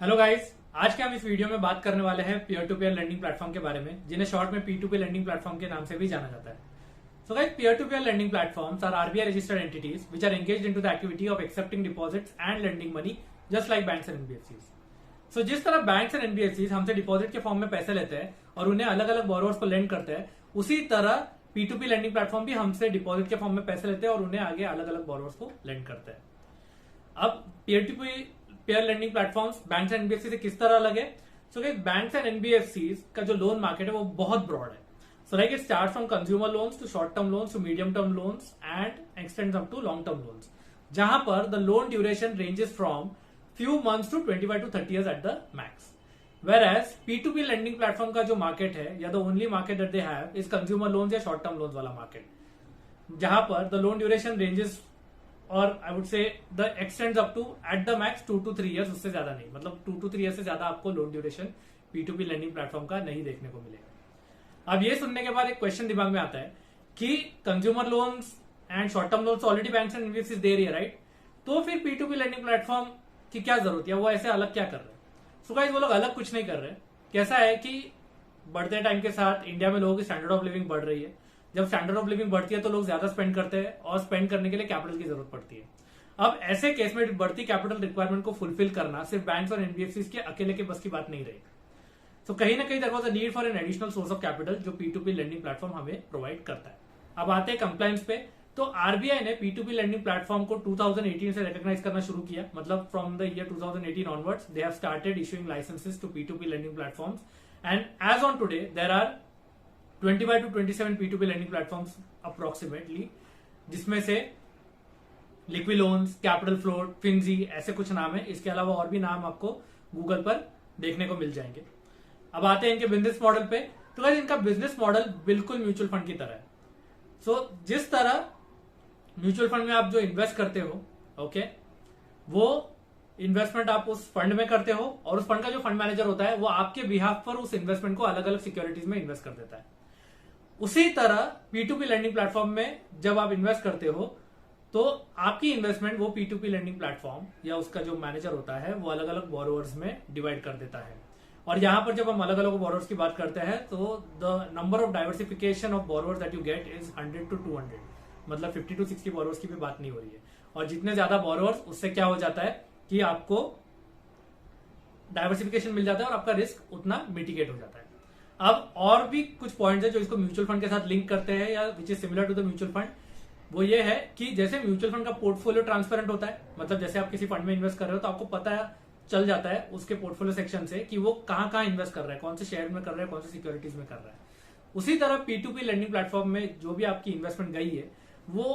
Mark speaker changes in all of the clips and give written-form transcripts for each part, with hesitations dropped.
Speaker 1: Hello guys, आज के हम इस वीडियो में बात करने वाले हैं peer to peer lending platform के बारे में, जिन्हें शॉर्ट में P2P लैंडिंग प्लेटफॉर्म के नाम से भी जाना जाता है। So guys, peer to peer lending platforms are RBI registered entities which are engaged into the activity of accepting deposits and lending money just like banks and NBFCs. So जिस तरह banks and NBFCs हमसे deposit के form में पैसे लेते हैं और उन्हें अलग अलग बोरोवर्स को लेंड करते हैं, उसी तरह P2P लैंडिंग प्लेटफॉर्म भी हमसे डिपॉजिट के फॉर्म में पैसे लेते हैं और उन्हें आगे अलग अलग बोरोवर्स को लेंड करते हैं। अब peer to peer lending platforms banks and NBFC से किस तरह अलग है? सो बैंक्स एंड एनबीएफसी का जो लोन मार्केट है वो बहुत ब्रॉड है। So like it start from consumer loans to short term loans to medium term loans and extends up to long term loans, जहां पर the loan duration ranges from few months to 25 to 30 years at the max. Whereas P2P lending platform का जो market है या the only market that they have is consumer loans या short term loans वाला market, जहां पर the loan duration ranges और I would say the extends up to at the max 2 to 3 years, उससे ज्यादा नहीं, मतलब 2 to 3 years से ज्यादा आपको loan duration P2P lending platform का नहीं देखने को मिलेगा। अब ये सुनने के बाद एक क्वेश्चन दिमाग में आता है कि consumer loans and short term loans already banks and NBFCs दे रही है, राइट? तो फिर P2P लैंडिंग प्लेटफॉर्म की क्या जरूरत है? वो ऐसे अलग क्या कर रहे हैं? सो गाइस, वो लोग अलग कुछ नहीं कर रहे। कैसा है कि बढ़ते टाइम के साथ इंडिया में लोगों की स्टैंडर्ड ऑफ लिविंग बढ़ रही है। जब स्टैंडर्ड ऑफ लिविंग बढ़ती है तो लोग ज्यादा स्पेंड करते हैं और स्पेंड करने के लिए कैपिटल की जरूरत पड़ती है। अब ऐसे केस में बढ़ती कैपिटल रिक्वायरमेंट को फुलफिल करना सिर्फ बैंक्स और एनबीएफसी के अकेले के बस की बात नहीं रही। तो कहीं ना कहीं there was a need for an additional source of capital जो P2P लैंडिंग प्लेटफॉर्म हमें प्रोवाइड करता है। अब आते हैं कंप्लायंस पे। तो आरबीआई ने P2P लैंडिंग प्लेटफॉर्म को 2018 से रिकॉग्नाइज करना शुरू किया, मतलब from the year 2018 onwards they have started issuing licences to P2P lending platforms and as on today there are 25 to 27 P2P lending platforms approximately, जिसमें से Liquid Loans, Capital Float, Finzy, ऐसे कुछ नाम है। इसके अलावा और भी नाम आपको गूगल पर देखने को मिल जाएंगे। अब आते हैं इनके बिजनेस मॉडल पे। तो गाइस, इनका बिजनेस मॉडल बिल्कुल म्यूचुअल फंड की तरह है। सो जिस तरह म्यूचुअल फंड में आप जो इन्वेस्ट करते हो, ओके, वो इन्वेस्टमेंट आप उस फंड में करते हो और उस फंड का जो फंड मैनेजर होता है वो आपके बिहाफ पर उस इन्वेस्टमेंट को अलग अलग सिक्योरिटीज में इन्वेस्ट कर देता है। उसी तरह P2P लैंडिंग प्लेटफॉर्म में जब आप इन्वेस्ट करते हो तो आपकी इन्वेस्टमेंट वो P2P लैंडिंग प्लेटफॉर्म या उसका जो मैनेजर होता है वो अलग अलग बोरोवर्स में डिवाइड कर देता है। और यहां पर जब हम अलग अलग बोरोवर्स की बात करते हैं तो the number of diversification of borrowers that you get is 100 to 200, मतलब 50 to 60 बोरोवर्स की भी बात नहीं हो रही है। और जितने ज्यादा बोरोवर्स, उससे क्या हो जाता है कि आपको डाइवर्सिफिकेशन मिल जाता है और आपका रिस्क उतना मिटिगेट हो जाता है। अब और भी कुछ पॉइंट्स है जो इसको म्यूचुअल फंड के साथ लिंक करते हैं या which is similar to the mutual fund. वो ये है कि जैसे म्यूचुअल फंड का पोर्टफोलियो ट्रांसपेरेंट होता है, मतलब जैसे आप किसी फंड में इन्वेस्ट कर रहे हो तो आपको पता चल जाता है उसके पोर्टफोलियो सेक्शन से कि वो कहां कहां इन्वेस्ट कर रहा है, कौन से शेयर में कर रहा है, कौन से सिक्योरिटीज में कर रहा है। उसी तरह P2P लैंडिंग प्लेटफॉर्म में जो भी आपकी इन्वेस्टमेंट गई है वो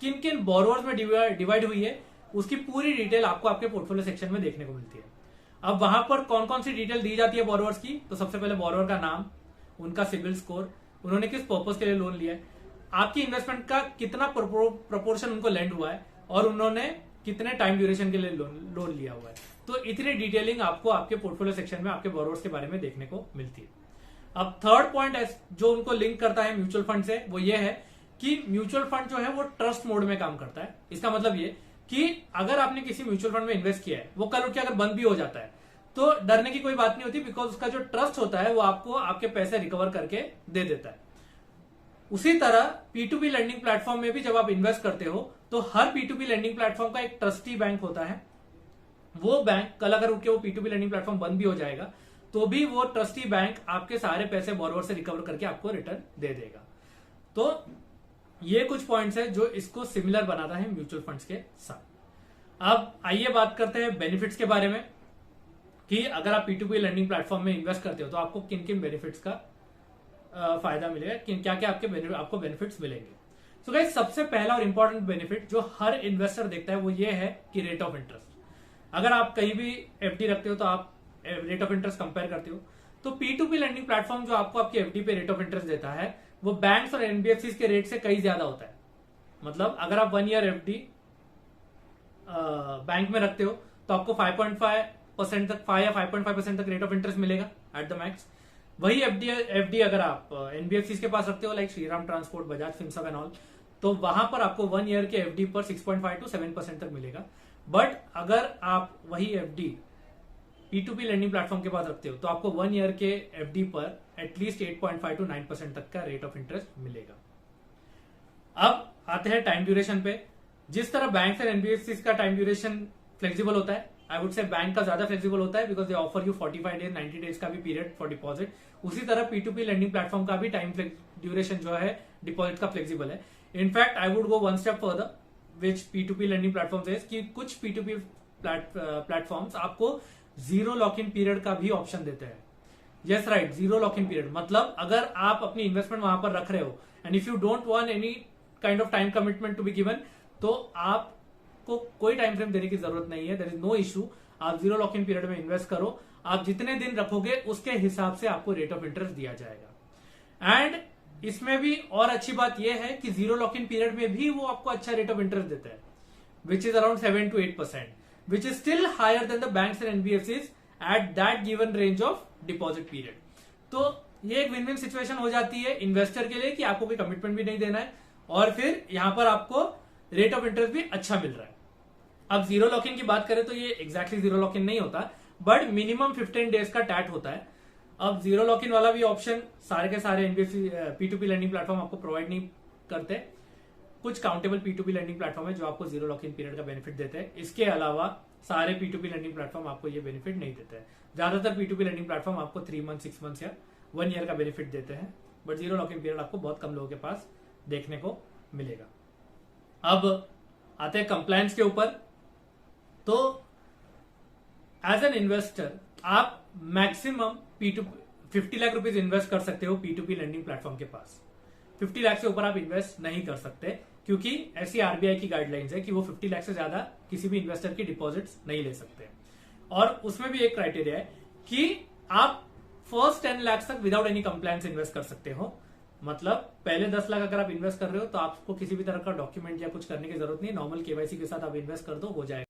Speaker 1: किन किन बोरोवर्स में डिवाइड हुई है, उसकी पूरी डिटेल आपको आपके पोर्टफोलियो सेक्शन में देखने को मिलती है। अब वहां पर कौन कौन सी डिटेल दी जाती है बोरोवर्स की? तो सबसे पहले बोरोवर का नाम, उनका सिबिल स्कोर, उन्होंने किस पर्पज के लिए लोन लिया है, आपकी इन्वेस्टमेंट का कितना प्रोपोर्शन उनको लैंड हुआ है और उन्होंने कितने टाइम ड्यूरेशन के लिए लोन लिया हुआ है। तो इतनी डिटेलिंग आपको आपके पोर्टफोलियो सेक्शन में आपके बोरोवर्स के बारे में देखने को मिलती है। अब थर्ड पॉइंट जो उनको लिंक करता है म्यूचुअल फंड से वो ये है कि म्यूचुअल फंड जो है वो ट्रस्ट मोड में काम करता है। इसका मतलब ये कि अगर आपने किसी म्यूचुअल फंड में इन्वेस्ट किया है, वो कल उठ के अगर बंद भी हो जाता है तो डरने की कोई बात नहीं होती, बिकॉज उसका जो ट्रस्ट होता है वो आपको आपके पैसे रिकवर करके दे देता है। उसी तरह P2P लैंडिंग प्लेटफॉर्म में भी जब आप इन्वेस्ट करते हो तो हर P2P लैंडिंग प्लेटफॉर्म का एक ट्रस्टी बैंक होता है। वो बैंक कल अगर उठ के वो P2P लैंडिंग प्लेटफॉर्म बंद भी हो जाएगा तो भी वो ट्रस्टी बैंक आपके सारे पैसे बोरोवर से रिकवर करके आपको रिटर्न दे देगा। तो ये कुछ पॉइंट्स है जो इसको सिमिलर बनाता है म्यूचुअल फंड्स के साथ। अब आइए बात करते हैं बेनिफिट्स के बारे में कि अगर आप P2P लैंडिंग प्लेटफॉर्म में इन्वेस्ट करते हो तो आपको किन किन बेनिफिट्स का फायदा मिलेगा, क्या क्या आपको बेनिफिट्स मिलेंगे। सो गाइस, सबसे पहला और इंपॉर्टेंट बेनिफिट जो हर इन्वेस्टर देखता है वो ये है कि रेट ऑफ इंटरेस्ट। अगर आप कहीं भी एफडी रखते हो तो आप रेट ऑफ इंटरेस्ट कंपेयर करते हो, तो P2P लैंडिंग प्लेटफॉर्म जो आपको आपकी एफडी पे रेट ऑफ इंटरेस्ट देता है वो बैंक्स और एनबीएफसी के रेट से कई ज्यादा होता है। मतलब अगर आप 1 year एफडी बैंक में रखते हो तो आपको 5.5% तक 5 या 5.5% तक रेट ऑफ इंटरेस्ट मिलेगा एट द मैक्स। वही एफडी अगर आप एनबीएफसी के पास रखते हो like Shriram transport, Bajaj Finserv and all, तो वहां पर आपको 1 year के एफडी पर 6.5 to 7% तक मिलेगा। बट अगर आप वही एफडी P2P लैंडिंग प्लेटफॉर्म के पास रखते हो तो आपको 1 ईयर के एफडी पर एटलीस्ट 8.5 to 9% तक का रेट ऑफ इंटरेस्ट मिलेगा। अब आते हैं टाइम ड्यूरेशन पे। जिस तरह बैंक एंड एनबीएफसी का टाइम ड्यूरेशन फ्लेक्सिबल होता है, आई वुड से बैंक का ज्यादा फ्लेक्सिबल होता है because they offer you 45 days 90 days का भी पीरियड फॉर डिपॉजिट। उसी तरह P2P लैंडिंग प्लेटफॉर्म का भी टाइम ड्यूरेशन जो है डिपॉजिट का फ्लेक्सिबल है। In fact I would go one step further which P2P lending platform से कि कुछ P2P प्लेटफॉर्म्स आपको जीरो लॉक इन पीरियड का भी ऑप्शन देते हैं। Yes right, zero lock in period मतलब अगर आप अपनी इन्वेस्टमेंट वहां पर रख रहे हो and if you don't want any kind of time commitment to be given, तो आपको कोई टाइम फ्रेम देने की जरूरत नहीं है। देयर इज नो इशू, आप जीरो लॉक इन पीरियड में इन्वेस्ट करो, आप जितने दिन रखोगे उसके हिसाब से आपको रेट ऑफ इंटरेस्ट दिया जाएगा। एंड इसमें भी और अच्छी बात यह है कि जीरो लॉक इन पीरियड में भी वो आपको अच्छा रेट ऑफ इंटरेस्ट देता है which is around 7 to 8%, which is still higher than the banks and NBFCs at that given range of deposit period। तो ये एक विन विन सिचुएशन हो जाती है इन्वेस्टर के लिए कि आपको कोई कमिटमेंट भी नहीं देना है और फिर यहां पर आपको रेट ऑफ इंटरेस्ट भी अच्छा मिल रहा है। अब जीरो लॉक इन की बात करें तो ये एग्जैक्टली जीरो लॉक इन नहीं होता, बट मिनिमम 15 डेज का टैट होता है। अब जीरो लॉक इन वाला भी ऑप्शन सारे के सारे एनबीएफसी P2P लैंडिंग प्लेटफॉर्म आपको प्रोवाइड नहीं करते। कुछ काउंटेबल P2P लैंडिंग प्लेटफॉर्म है जो आपको जीरो लॉक इन पीरियड का बेनिफिट देते हैं। इसके अलावा सारे P2P लैंडिंग प्लेटफॉर्म आपको ये बेनिफिट नहीं देते हैं। ज्यादातर P2P लैंडिंग प्लेटफॉर्म आपको 3 months 6 months या 1 ईयर का बेनिफिट देते हैं, but zero lock in period आपको बहुत कम लोगों के पास देखने को मिलेगा। अब आते हैं कंप्लायंस के ऊपर। तो एज एन इन्वेस्टर आप मैक्सिमम 50 लाख रुपीज इन्वेस्ट कर सकते हो P2P लैंडिंग प्लेटफॉर्म के पास। 50 लाख से ऊपर आप इन्वेस्ट नहीं कर सकते क्योंकि ऐसी आरबीआई की गाइडलाइंस है कि वो 50 लाख से ज्यादा किसी भी इन्वेस्टर की डिपॉजिट्स नहीं ले सकते। और उसमें भी एक क्राइटेरिया है कि आप फर्स्ट 10 लाख तक विदाउट एनी कंप्लायंस इन्वेस्ट कर सकते हो। मतलब पहले 10 लाख अगर आप इन्वेस्ट कर रहे हो तो आपको किसी भी तरह का डॉक्यूमेंट या कुछ करने की जरूरत नहीं, नॉर्मल केवाईसी के साथ आप इन्वेस्ट कर दो, हो जाएगा।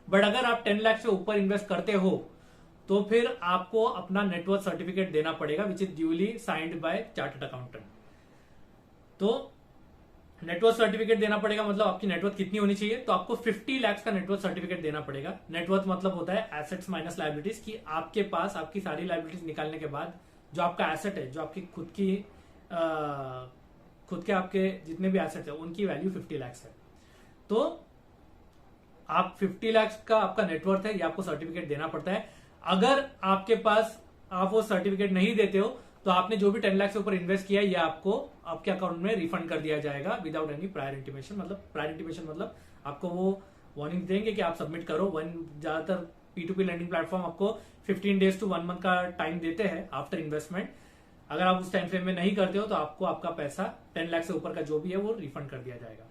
Speaker 1: बट अगर आप 10 लाख से ऊपर इन्वेस्ट करते हो तो फिर आपको अपना नेटवर्थ सर्टिफिकेट देना पड़ेगा which is duly signed by chartered accountant. तो नेटवर्थ सर्टिफिकेट देना पड़ेगा मतलब आपकी नेटवर्थ कितनी होनी चाहिए, तो आपको 50 लाख का नेटवर्थ सर्टिफिकेट देना पड़ेगा। नेटवर्थ मतलब होता है एसेट्स माइनस लायबिलिटीज, कि आपके पास आपकी सारी लायबिलिटीज निकालने के बाद जो आपका एसेट है, जो आपकी खुद के आपके जितने भी एसेट है उनकी वैल्यू 50 लाख है। तो आप 50 लाख का आपका नेटवर्थ है, ये आपको सर्टिफिकेट देना पड़ता है। अगर आपके पास आप वो सर्टिफिकेट नहीं देते हो तो आपने जो भी 10 लाख से ऊपर इन्वेस्ट किया ये आपको आपके अकाउंट में रिफंड कर दिया जाएगा विदाउट एनी प्रायर इंटीमेशन। मतलब आपको वो वार्निंग देंगे कि आप सबमिट करो। ज्यादातर P2P लैंडिंग प्लेटफॉर्म आपको 15 days to 1 month का टाइम देते हैं आफ्टर इन्वेस्टमेंट। अगर आप उस टाइम फ्रेम में नहीं करते हो तो आपको आपका पैसा 10 लाख से ऊपर का जो भी है वो रिफंड कर दिया जाएगा।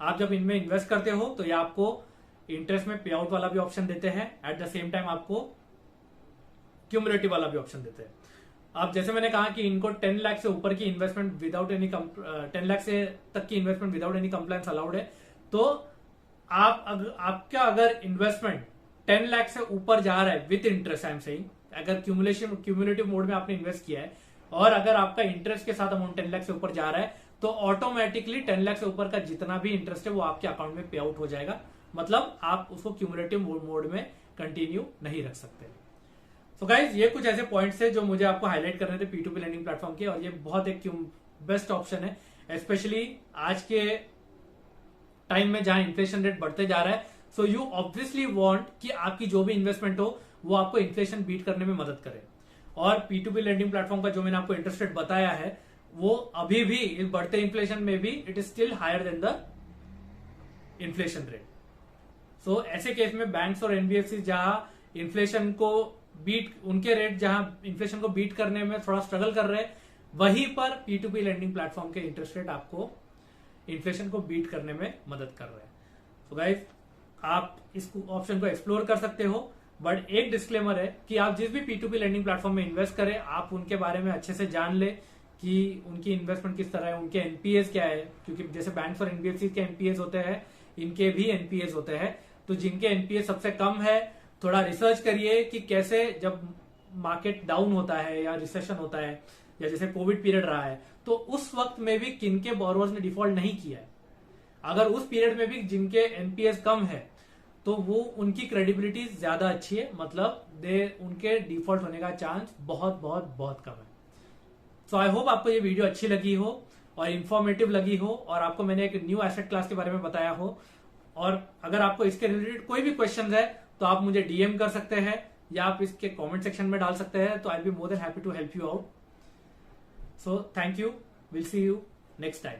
Speaker 1: आप जब इनमें इन्वेस्ट करते हो तो ये आपको इंटरेस्ट में पे आउट वाला भी ऑप्शन देते हैं, एट द सेम टाइम आपको क्यूमुलेटिव वाला भी ऑप्शन देते हैं। अब जैसे मैंने कहा कि इनको 10 लाख से ऊपर की इन्वेस्टमेंट विदाउट एनी 10 लाख से तक की investment without any compliance allowed है। तो आपका अगर इन्वेस्टमेंट 10 लाख से ऊपर जा रहा है with interest, I am saying, अगर क्यूमुलेटिव मोड में आपने इन्वेस्ट किया है और अगर आपका इंटरेस्ट के साथ अमाउंट 10 लाख से ऊपर जा रहा है तो ऑटोमेटिकली 10 लाख से ऊपर का जितना भी इंटरेस्ट है वो आपके अकाउंट में पे आउट हो जाएगा। मतलब आप उसको क्यूमुलेटिव मोड में कंटिन्यू नहीं रख सकते। तो गाइज ये कुछ ऐसे पॉइंट्स है जो मुझे आपको हाईलाइट करने थे P2P लैंडिंग प्लेटफॉर्म के, और ये बहुत एक बेस्ट ऑप्शन है स्पेशली आज के टाइम में जहां इन्फ्लेशन रेट बढ़ते जा रहा है। सो यू ऑब्वियसली वांट कि आपकी जो भी इन्वेस्टमेंट हो वो आपको इन्फ्लेशन बीट करने में मदद करे। और P2P लैंडिंग प्लेटफॉर्म का जो मैंने आपको इंटरेस्ट रेट बताया है वो अभी भी इस बढ़ते इन्फ्लेशन में भी it is still higher than the inflation rate. So ऐसे केस में बैंक्स और एनबीएफसी जहां इन्फ्लेशन को बीट, उनके रेट जहां इन्फ्लेशन को बीट करने में थोड़ा स्ट्रगल कर रहे हैं, वहीं पर P2P लैंडिंग प्लेटफॉर्म के इंटरेस्ट रेट आपको इन्फ्लेशन को बीट करने में मदद कर रहे हैं। तो गाइज आप इस ऑप्शन को एक्सप्लोर कर सकते हो, बट एक डिस्क्लेमर है कि आप जिस भी P2P लैंडिंग प्लेटफॉर्म में इन्वेस्ट करें आप उनके बारे में अच्छे से जान ले कि उनकी इन्वेस्टमेंट किस तरह है, उनके एनपीएस क्या है, क्योंकि जैसे बैंक्स और एनबीएफसी के एनपीएस होते हैं, इनके भी एनपीएस होते हैं। तो जिनके एनपीएस सबसे कम है थोड़ा रिसर्च करिए कि कैसे जब मार्केट डाउन होता है या रिसेशन होता है या जैसे कोविड पीरियड रहा है तो उस वक्त में भी किन के बोरोवर्स ने डिफॉल्ट नहीं किया है, अगर उस पीरियड में भी जिनके एनपीएस कम है तो वो उनकी क्रेडिबिलिटी ज्यादा अच्छी है, मतलब उनके डिफॉल्ट होने का चांस बहुत बहुत बहुत कम है। सो आई होप आपको ये वीडियो अच्छी लगी हो और इन्फॉर्मेटिव लगी हो और आपको मैंने एक न्यू एसेट क्लास के बारे में बताया हो। और अगर आपको इसके रिलेटेड कोई भी क्वेश्चन है तो आप मुझे डीएम कर सकते हैं या आप इसके कमेंट सेक्शन में डाल सकते हैं, तो I will be more than happy to help you out. So thank you, will see you next time.